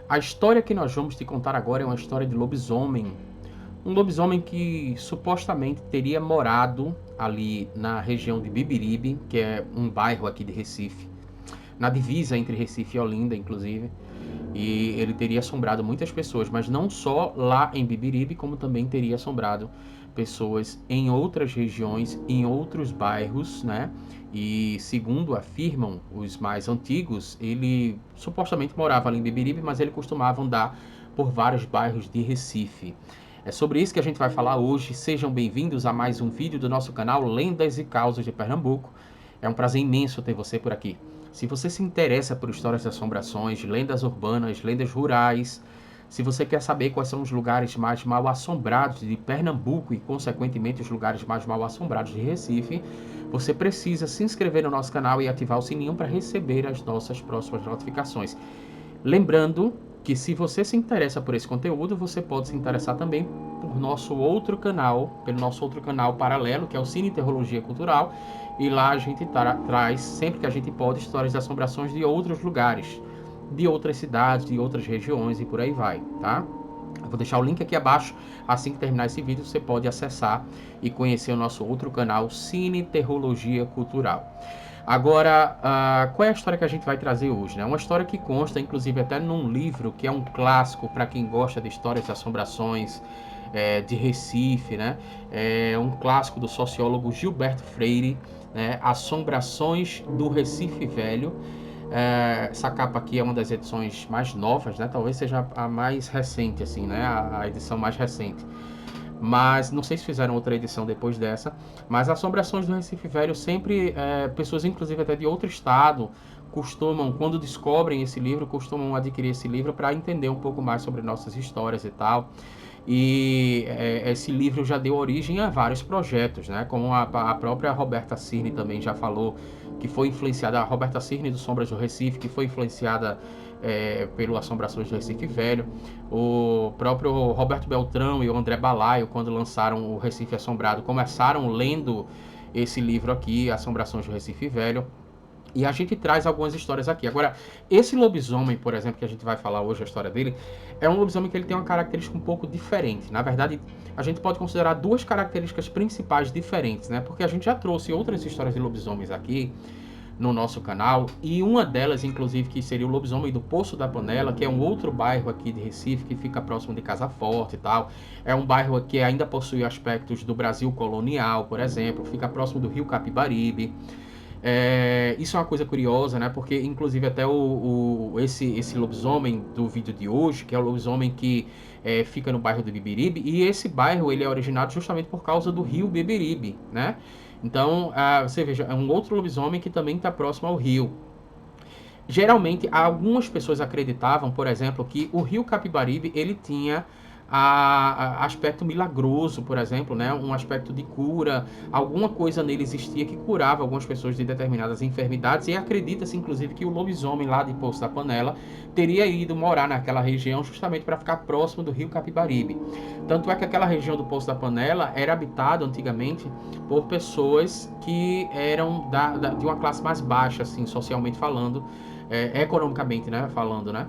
A história que nós vamos te contar agora é uma história de lobisomem. Um lobisomem que supostamente teria morado ali na região de Bibiribe, que é um bairro aqui de Recife, na divisa entre Recife e Olinda, inclusive. E ele teria assombrado muitas pessoas, mas não só lá em Bibiribe, como também teria assombrado pessoas em outras regiões, em outros bairros, né? E segundo afirmam os mais antigos, ele supostamente morava ali em Bibiribe, mas ele costumava andar por vários bairros de Recife. É sobre isso que a gente vai falar hoje. Sejam bem-vindos a mais um vídeo do nosso canal Lendas e Causos de Pernambuco. É um prazer imenso ter você por aqui. Se você se interessa por histórias de assombrações, lendas urbanas, lendas rurais, se você quer saber quais são os lugares mais mal assombrados de Pernambuco e, consequentemente, os lugares mais mal assombrados de Recife, você precisa se inscrever no nosso canal e ativar o sininho para receber as nossas próximas notificações. Lembrando que se você se interessa por esse conteúdo, você pode se interessar também por nosso outro canal, pelo nosso outro canal paralelo, que é o Cine Teologia Cultural, e lá a gente traz, sempre que a gente pode, histórias de assombrações de outros lugares, de outras cidades, de outras regiões e por aí vai, tá? Eu vou deixar o link aqui abaixo. Assim que terminar esse vídeo, você pode acessar e conhecer o nosso outro canal, Cine Teologia Cultural. Agora, qual é a história que a gente vai trazer hoje? Né? Uma história que consta, inclusive, até num livro que é um clássico para quem gosta de histórias de assombrações de Recife, né? É um clássico do sociólogo Gilberto Freire, né? Assombrações do Recife Velho. Essa capa aqui é uma das edições mais novas, né? Talvez seja a mais recente, assim, né? A edição mais recente. Mas não sei se fizeram outra edição depois dessa. Mas Assombrações do Recife Velho sempre, pessoas inclusive até de outro estado, costumam, quando descobrem esse livro, costumam adquirir esse livro para entender um pouco mais sobre nossas histórias e tal. E esse livro já deu origem a vários projetos, né? Como a própria Roberta Cirne também já falou, que foi influenciada, a Roberta Cirne do Sombras do Recife, que foi influenciada pelo Assombrações do Recife Velho. O próprio Roberto Beltrão e o André Balaio, quando lançaram o Recife Assombrado, começaram lendo esse livro aqui, Assombrações do Recife Velho. E a gente traz algumas histórias aqui. Agora, esse lobisomem, por exemplo, que a gente vai falar hoje, a história dele, é um lobisomem que ele tem uma característica um pouco diferente. Na verdade, a gente pode considerar duas características principais diferentes, né? Porque a gente já trouxe outras histórias de lobisomens aqui no nosso canal, e uma delas, inclusive, que seria o lobisomem do Poço da Panela, que é um outro bairro aqui de Recife, que fica próximo de Casa Forte e tal. É um bairro que ainda possui aspectos do Brasil colonial, por exemplo, fica próximo do Rio Capibaribe. Isso é uma coisa curiosa, né? Porque, inclusive, até esse lobisomem do vídeo de hoje, que é o lobisomem que fica no bairro do Bibiribe, e esse bairro ele é originado justamente por causa do rio Bibiribe, né? Então, você veja, é um outro lobisomem que também está próximo ao rio. Geralmente, algumas pessoas acreditavam, por exemplo, que o rio Capibaribe ele tinha aspecto milagroso, por exemplo, né? Um aspecto de cura, alguma coisa nele existia que curava algumas pessoas de determinadas enfermidades, e acredita-se inclusive que o lobisomem lá de Poço da Panela teria ido morar naquela região justamente para ficar próximo do rio Capibaribe. Tanto é que aquela região do Poço da Panela era habitada antigamente por pessoas que eram de uma classe mais baixa, assim, socialmente falando, economicamente, né, falando, né?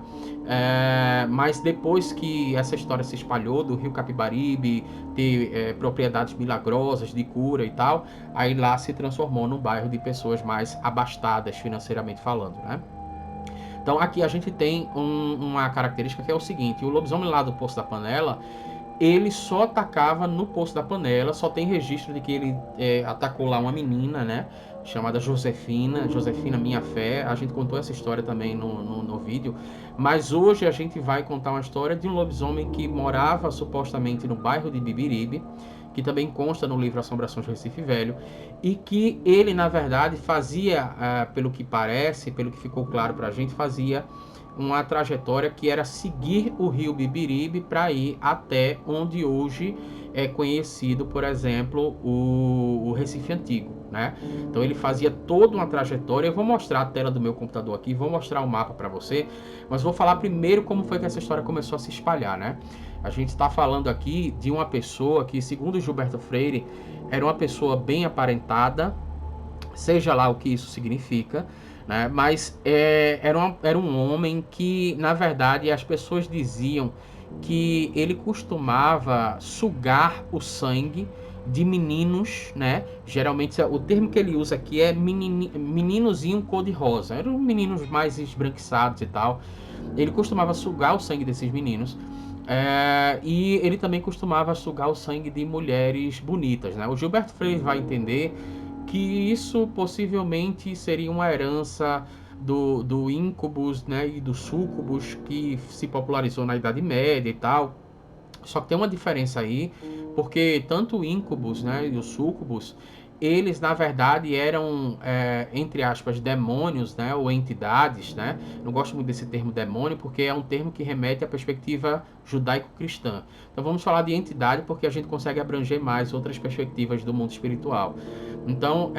Mas depois que essa história se espalhou do rio Capibaribe ter propriedades milagrosas de cura e tal, aí lá se transformou num bairro de pessoas mais abastadas financeiramente falando, né? Então aqui a gente tem uma característica que é o seguinte: o lobisomem lá do Poço da Panela, ele só atacava no Poço da Panela. Só tem registro de que ele atacou lá uma menina, né? Chamada Josefina Minha Fé. A gente contou essa história também no vídeo. Mas hoje a gente vai contar uma história de um lobisomem que morava supostamente no bairro de Bibiribe, que também consta no livro Assombrações do Recife Velho, e que ele, na verdade, fazia, pelo que parece, pelo que ficou claro pra gente, fazia uma trajetória que era seguir o rio Bibiribe para ir até onde hoje é conhecido, por exemplo, o Recife Antigo, né? Então ele fazia toda uma trajetória. Eu vou mostrar a tela do meu computador aqui, vou mostrar o mapa para você, mas vou falar primeiro como foi que essa história começou a se espalhar, né? A gente está falando aqui de uma pessoa que, segundo Gilberto Freire, era uma pessoa bem aparentada, seja lá o que isso significa, né? Mas era um homem que, na verdade, as pessoas diziam que ele costumava sugar o sangue de meninos, né? Geralmente o termo que ele usa aqui é meninozinho cor-de-rosa. Eram meninos mais esbranquiçados e tal. Ele costumava sugar o sangue desses meninos. E ele também costumava sugar o sangue de mulheres bonitas, né? O Gilberto Freire vai entender que isso possivelmente seria uma herança do Incubus, né, e do Sucubus, que se popularizou na Idade Média e tal. Só que tem uma diferença aí, porque tanto o Incubus, né, e o Sucubus, eles na verdade eram, entre aspas, demônios, né, ou entidades, né? Não gosto muito desse termo demônio, porque é um termo que remete à perspectiva judaico-cristã. Então vamos falar de entidade, porque a gente consegue abranger mais outras perspectivas do mundo espiritual. Então,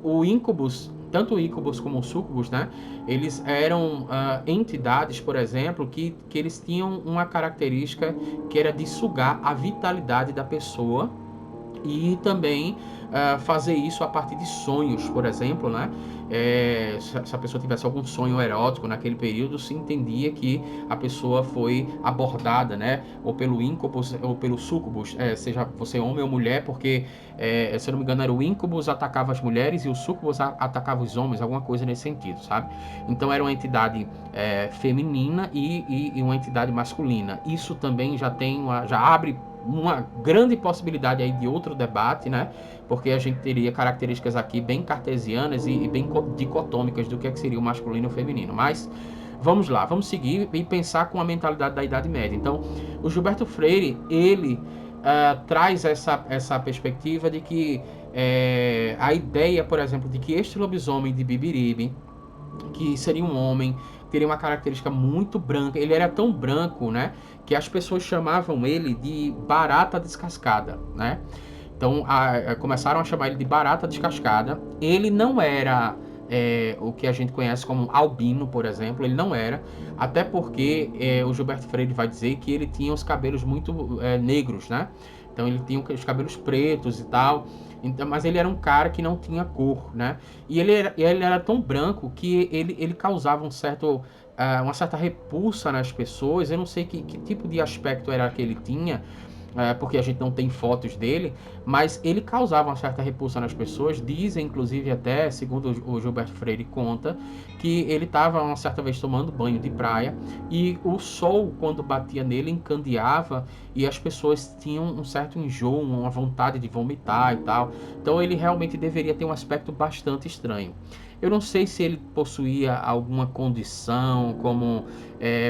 o Incubus, tanto o Incubus como o Sucubus, né? Eles eram entidades, por exemplo, que eles tinham uma característica que era de sugar a vitalidade da pessoa e também fazer isso a partir de sonhos, por exemplo, né? Se a pessoa tivesse algum sonho erótico naquele período, se entendia que a pessoa foi abordada, né? Ou pelo Incubus ou pelo Sucubus, seja você homem ou mulher, porque, se eu não me engano, era o Incubus atacava as mulheres e o Sucubus atacava os homens, alguma coisa nesse sentido, sabe? Então era uma entidade feminina e uma entidade masculina. Isso também já abre uma grande possibilidade aí de outro debate, né? Porque a gente teria características aqui bem cartesianas e bem dicotômicas do que seria o masculino e o feminino. Mas vamos lá, vamos seguir e pensar com a mentalidade da Idade Média. Então, o Gilberto Freire, ele traz essa perspectiva de que a ideia, por exemplo, de que este lobisomem de Bibiribe, que seria um homem, teria uma característica muito branca. Ele era tão branco, né, que as pessoas chamavam ele de barata descascada, né? Então começaram a chamar ele de barata descascada. Ele não era o que a gente conhece como albino, por exemplo. Ele não era, até porque o Gilberto Freire vai dizer que ele tinha os cabelos muito negros, né? Então ele tinha os cabelos pretos e tal. Então, mas ele era um cara que não tinha cor, né? E ele era tão branco que ele causava uma certa repulsa nas pessoas. Eu não sei que tipo de aspecto era que ele tinha, porque a gente não tem fotos dele, mas ele causava uma certa repulsa nas pessoas. Dizem, inclusive, até, segundo o Gilberto Freire conta, que ele estava uma certa vez tomando banho de praia e o sol, quando batia nele, encandeava e as pessoas tinham um certo enjoo, uma vontade de vomitar e tal. Então ele realmente deveria ter um aspecto bastante estranho. Eu não sei se ele possuía alguma condição, como,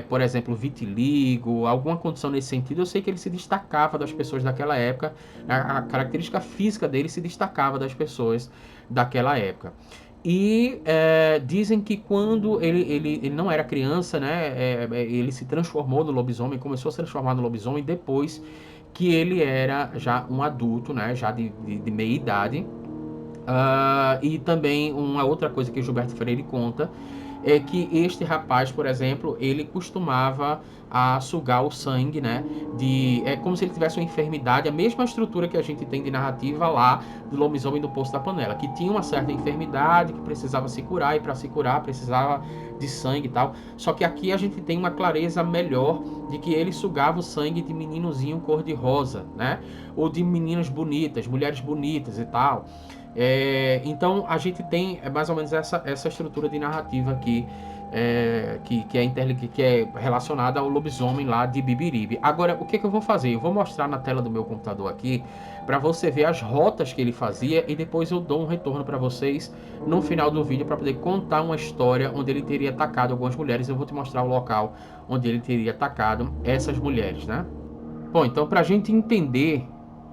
por exemplo, vitiligo, alguma condição nesse sentido. Eu sei que ele se destacava das pessoas daquela época, a característica física dele se destacava das pessoas daquela época. E dizem que quando ele não era criança, né, ele se transformou no lobisomem, começou a se transformar no lobisomem depois que ele era já um adulto, né, já de meia idade. E também uma outra coisa que o Gilberto Freire conta é que este rapaz, por exemplo, ele costumava sugar o sangue, né? É como se ele tivesse uma enfermidade, a mesma estrutura que a gente tem de narrativa lá do lobisomem do Poço da Panela, que tinha uma certa enfermidade, que precisava se curar, e para se curar precisava de sangue e tal. Só que aqui a gente tem uma clareza melhor de que ele sugava o sangue de meninozinho cor-de-rosa, né? Ou de meninas bonitas, mulheres bonitas e tal. Então a gente tem mais ou menos essa estrutura de narrativa aqui, que é relacionada ao lobisomem lá de Bibiribe. Agora, o que eu vou fazer? Eu vou mostrar na tela do meu computador aqui para você ver as rotas que ele fazia e depois eu dou um retorno para vocês no final do vídeo para poder contar uma história onde ele teria atacado algumas mulheres. Eu vou te mostrar o local onde ele teria atacado essas mulheres, né? Bom, então para a gente entender,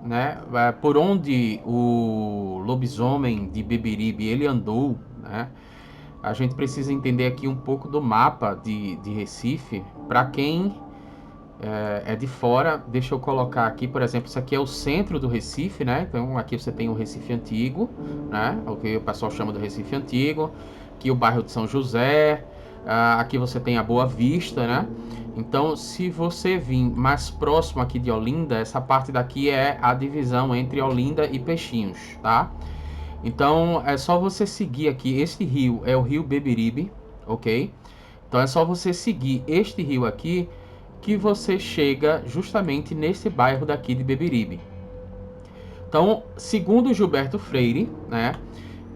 né, por onde o lobisomem de Beberibe ele andou, né, a gente precisa entender aqui um pouco do mapa de Recife. Para quem é de fora, deixa eu colocar aqui, por exemplo, isso aqui é o centro do Recife, né? Então aqui você tem o Recife Antigo, né? O que o pessoal chama do Recife Antigo, aqui o bairro de São José, aqui você tem a Boa Vista, né? Então, se você vir mais próximo aqui de Olinda, essa parte daqui é a divisão entre Olinda e Peixinhos, tá? Então é só você seguir aqui, este rio é o rio Beberibe, ok? Então é só você seguir este rio aqui que você chega justamente nesse bairro daqui de Beberibe. Então, segundo Gilberto Freire, né,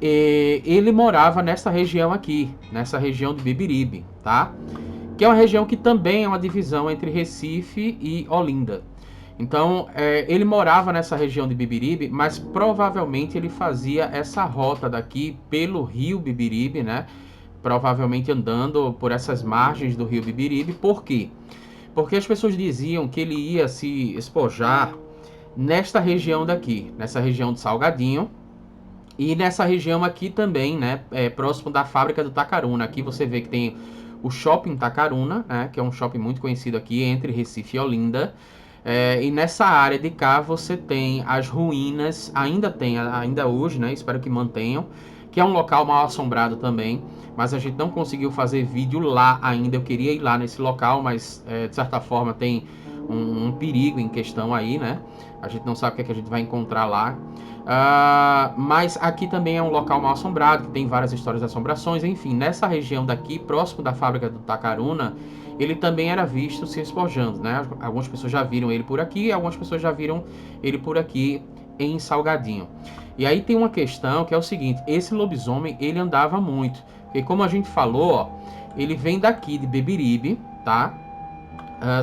ele morava nessa região aqui, nessa região de Beberibe, tá? Que é uma região que também é uma divisão entre Recife e Olinda. Então, ele morava nessa região de Beberibe, mas provavelmente ele fazia essa rota daqui pelo rio Beberibe, né? Provavelmente andando por essas margens do rio Beberibe. Por quê? Porque as pessoas diziam que ele ia se espojar nesta região daqui, nessa região de Salgadinho, e nessa região aqui também, né, próximo da fábrica do Tacaruna. Aqui você vê que tem o Shopping Tacaruna, né, que é um shopping muito conhecido aqui entre Recife e Olinda. E nessa área de cá você tem as ruínas, ainda hoje, né, espero que mantenham, que é um local mal assombrado também, mas a gente não conseguiu fazer vídeo lá ainda. Eu queria ir lá nesse local, mas de certa forma tem um perigo em questão aí, né? A gente não sabe o que, é que a gente vai encontrar lá. Mas aqui também é um local mal assombrado, que tem várias histórias de assombrações. Enfim, nessa região daqui, próximo da fábrica do Tacaruna, ele também era visto se espojando, né? Algumas pessoas já viram ele por aqui, algumas pessoas já viram ele por aqui em Salgadinho. E aí tem uma questão que é o seguinte: esse lobisomem ele andava muito, porque como a gente falou, ó, ele vem daqui de Beberibe, tá?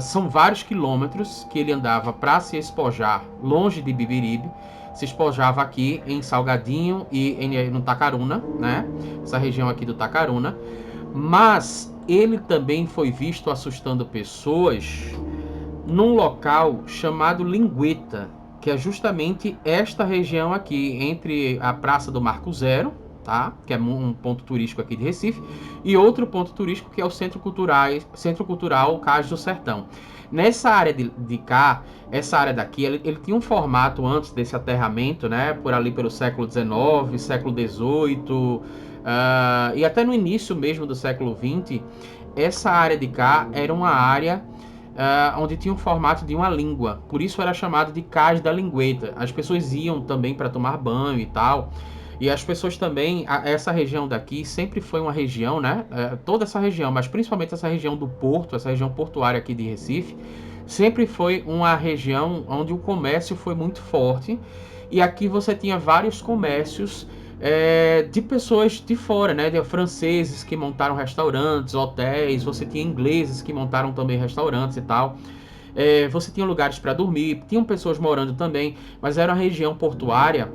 São vários quilômetros que ele andava para se espojar longe de Beberibe. Se espojava aqui em Salgadinho e no Tacaruna, né? Essa região aqui do Tacaruna. Mas ele também foi visto assustando pessoas num local chamado Lingueta, que é justamente esta região aqui, entre a Praça do Marco Zero, tá? Que é um ponto turístico aqui de Recife, e outro ponto turístico que é o Centro Cultural Cais do Sertão. Nessa área de cá, essa área daqui, ele tinha um formato antes desse aterramento, né? Por ali pelo século XIX, século XVIII, e até no início mesmo do século XX, essa área de cá era uma área onde tinha um formato de uma língua. Por isso era chamado de Cais da Lingueta. As pessoas iam também para tomar banho e tal. E as pessoas também, essa região daqui sempre foi uma região, né? Toda essa região, mas principalmente essa região do Porto, essa região portuária aqui de Recife, sempre foi uma região onde o comércio foi muito forte. E aqui você tinha vários comércios de pessoas de fora, né? De franceses que montaram restaurantes, hotéis, você tinha ingleses que montaram também restaurantes e tal. Você tinha lugares para dormir, tinham pessoas morando também, mas era uma região portuária.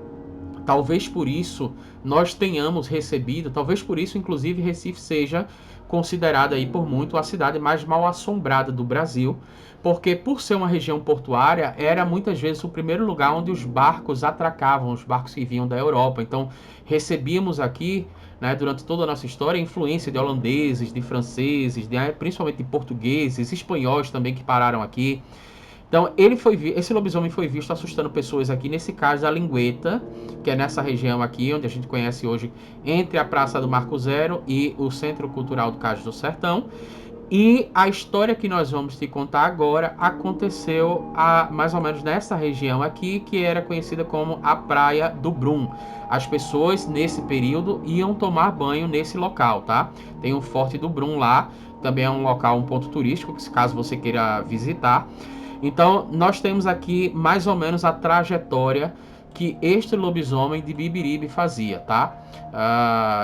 Talvez por isso nós tenhamos recebido, talvez por isso, inclusive, Recife seja considerada aí por muito a cidade mais mal assombrada do Brasil, porque por ser uma região portuária, era muitas vezes o primeiro lugar onde os barcos atracavam, os barcos que vinham da Europa. Então, recebíamos aqui, né, durante toda a nossa história, a influência de holandeses, de franceses, principalmente de portugueses, espanhóis também que pararam aqui. Então, esse lobisomem foi visto assustando pessoas aqui, nesse caso da Lingueta, que é nessa região aqui, onde a gente conhece hoje, entre a Praça do Marco Zero e o Centro Cultural do Cais do Sertão. E a história que nós vamos te contar agora aconteceu mais ou menos nessa região aqui, que era conhecida como a Praia do Brum. As pessoas, nesse período, iam tomar banho nesse local, tá? Tem o Forte do Brum lá, também é um local, um ponto turístico, que caso você queira visitar. Então, nós temos aqui mais ou menos a trajetória que este lobisomem de Beberibe fazia, tá?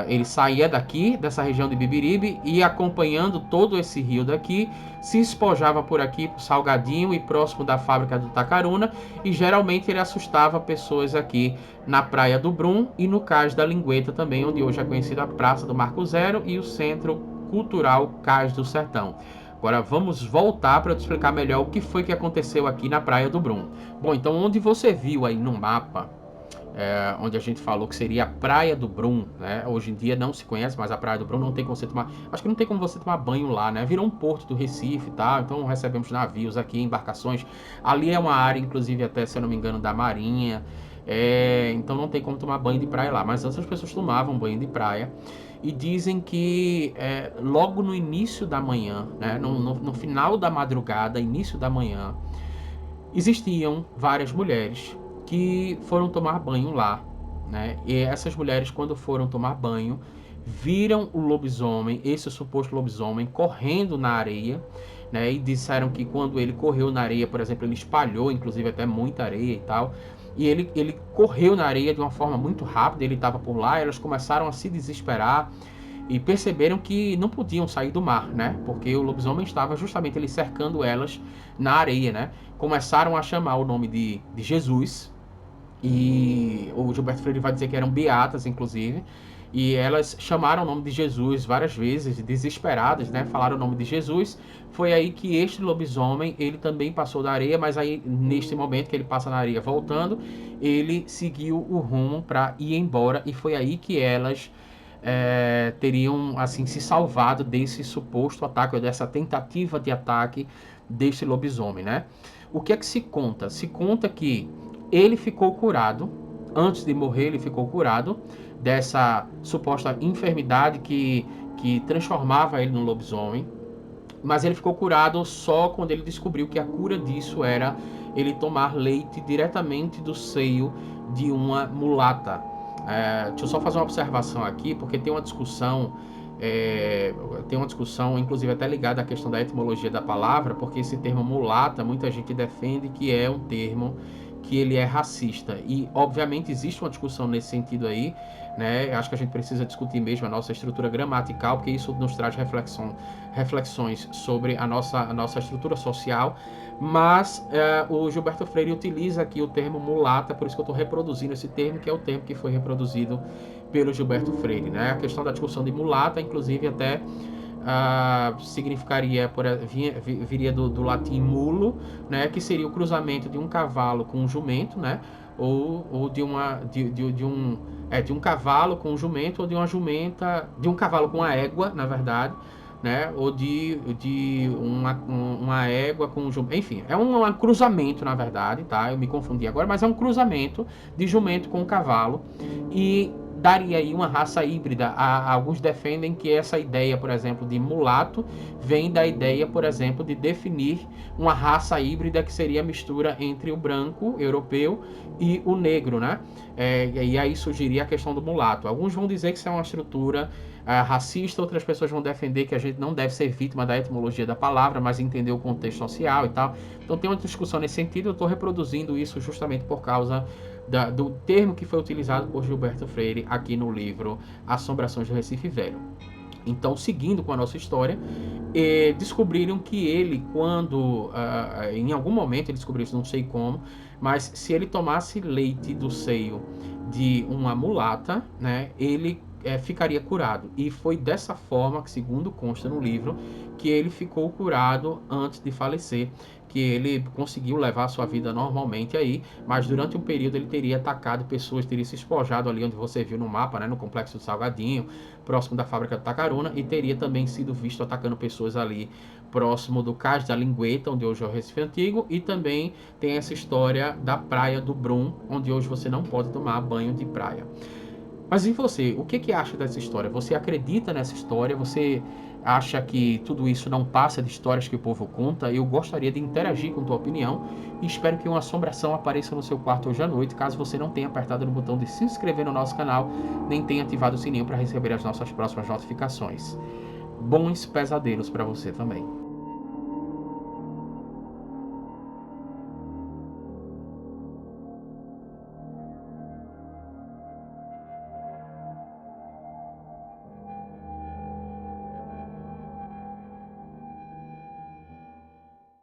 Ele saía daqui, dessa região de Beberibe, e acompanhando todo esse rio daqui, se espojava por aqui, por Salgadinho e próximo da fábrica do Tacaruna, e geralmente ele assustava pessoas aqui na Praia do Brum e no Cais da Lingueta também, onde hoje é conhecida a Praça do Marco Zero e o Centro Cultural Cais do Sertão. Agora vamos voltar para eu te explicar melhor o que foi que aconteceu aqui na Praia do Brum. Bom, então onde você viu aí no mapa, onde a gente falou que seria a Praia do Brum, né? Hoje em dia não se conhece, mas a Praia do Brum não tem como você tomar. Acho que não tem como você tomar banho lá, né? Virou um porto do Recife e tal, então recebemos navios aqui, embarcações. Ali é uma área, inclusive, até se eu não me engano, da Marinha. Então não tem como tomar banho de praia lá. Mas antes as pessoas tomavam banho de praia. E dizem que logo no início da manhã, né, no final da madrugada, início da manhã, existiam várias mulheres que foram tomar banho lá né? E essas mulheres, quando foram tomar banho, viram o lobisomem, esse suposto lobisomem, correndo na areia, né? E disseram que quando ele correu na areia, por exemplo, ele espalhou, inclusive, até muita areia e tal. E ele correu na areia de uma forma muito rápida, ele estava por lá, elas começaram a se desesperar e perceberam que não podiam sair do mar, né? Porque o lobisomem estava justamente ele cercando elas na areia, né? Começaram a chamar o nome de Jesus, e o Gilberto Freire vai dizer que eram beatas, inclusive, e elas chamaram o nome de Jesus várias vezes, desesperadas, né? Falaram o nome de Jesus. Foi aí que este lobisomem, ele também passou da areia, mas aí, neste momento que ele passa na areia voltando, ele seguiu o rumo para ir embora, e foi aí que elas teriam, assim, se salvado desse suposto ataque, ou dessa tentativa de ataque deste lobisomem, né? O que é que se conta? Se conta que ele ficou curado, antes de morrer ele ficou curado dessa suposta enfermidade que transformava ele num lobisomem, mas ele ficou curado só quando ele descobriu que a cura disso era ele tomar leite diretamente do seio de uma mulata. Deixa eu só fazer uma observação aqui, porque tem uma discussão, inclusive até ligada à questão da etimologia da palavra, porque esse termo mulata, muita gente defende que é um termo que ele é racista, e obviamente existe uma discussão nesse sentido aí, né? Acho que a gente precisa discutir mesmo a nossa estrutura gramatical, porque isso nos traz reflexões sobre a nossa estrutura social, mas o Gilberto Freire utiliza aqui o termo mulata, por isso que eu estou reproduzindo esse termo, que é o termo que foi reproduzido pelo Gilberto Freire, né? A questão da discussão de mulata, inclusive até significaria, viria do latim mulo, né? Que seria o cruzamento de um cavalo com um jumento, né? Ou de um cavalo com um jumento, ou de uma jumenta, de um cavalo com uma égua, na verdade, né? Ou de uma égua com um jumento. Enfim, é um cruzamento, na verdade, tá? Eu me confundi agora, mas é um cruzamento de jumento com cavalo, e daria aí uma raça híbrida. Alguns defendem que essa ideia, por exemplo, de mulato, vem da ideia, por exemplo, de definir uma raça híbrida que seria a mistura entre o branco europeu e o negro, né? E aí surgiria a questão do mulato. Alguns vão dizer que isso é uma estrutura racista, outras pessoas vão defender que a gente não deve ser vítima da etimologia da palavra, mas entender o contexto social e tal. Então tem uma discussão nesse sentido, eu estou reproduzindo isso justamente por causa do termo que foi utilizado por Gilberto Freire aqui no livro Assombrações do Recife Velho. Então, seguindo com a nossa história, descobriram que ele, quando em algum momento ele descobriu isso, não sei como, mas se ele tomasse leite do seio de uma mulata, né, ele ficaria curado. E foi dessa forma que, segundo consta no livro, que ele ficou curado antes de falecer, que ele conseguiu levar a sua vida normalmente aí, mas durante um período ele teria atacado pessoas, teria se espojado ali onde você viu no mapa, né, no Complexo do Salgadinho, próximo da fábrica do Tacaruna, e teria também sido visto atacando pessoas ali próximo do Cais da Lingueta, onde hoje é o Recife Antigo, e também tem essa história da Praia do Brum, onde hoje você não pode tomar banho de praia. Mas e você? O que acha dessa história? Você acredita nessa história? Você acha que tudo isso não passa de histórias que o povo conta? Eu gostaria de interagir com tua opinião e espero que uma assombração apareça no seu quarto hoje à noite, caso você não tenha apertado no botão de se inscrever no nosso canal, nem tenha ativado o sininho para receber as nossas próximas notificações. Bons pesadelos para você também.